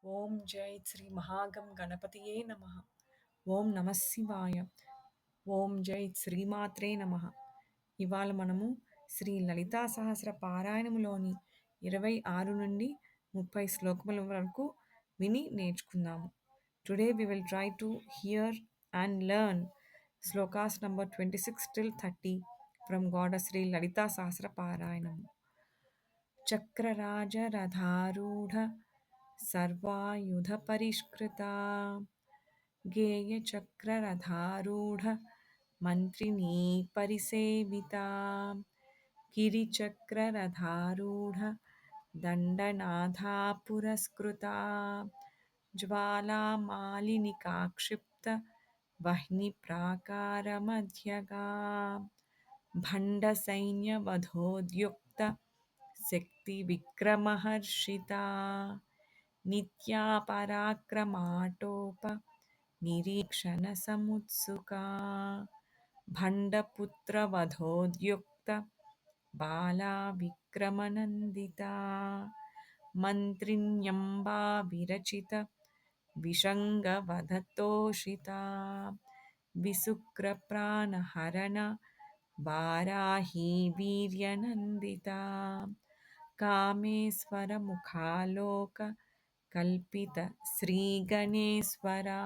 ఓం జై శ్రీ మహాగం గణపతియే నమః. ఓం నమః శివాయ. ఓం జై శ్రీమాత్రే నమః. ఇవాళ మనము శ్రీ లలితా సహస్ర పారాయణములోని 26 నుండి 30 శ్లోకముల వరకు విని నేర్చుకుందాము. Today we will try to hear and learn slokas number 26 till 30 from Goddess Sri Lalita Sahasra Parayanam. चक्रराजरथारूढ सर्वायुधपरिष्कृता गेयचक्ररथारूढ मन्त्रिणी परिसेविता गिरिचक्ररथारूढ दण्डनाथा पुरस्कृता ज्वालामालिनिकाक्षिप्त वह्निप्राकारमध्यगा भण्डसैन्यवधोद्युक्त शक्तिविक्रमहर्षिता नित्या पराक्रमाटोप निरीक्षणसमुत्सुका भण्डपुत्रवधोद्युक्त बाला विक्रमनन्दिता मन्त्रिण्यम्बा विरचित विषङ्गवधतोषिता विसुक्रप्राणहरण वाराही वीर्यनन्दिता कामेश्वरमुखालोक कल्पित श्रीगणेश्वरा.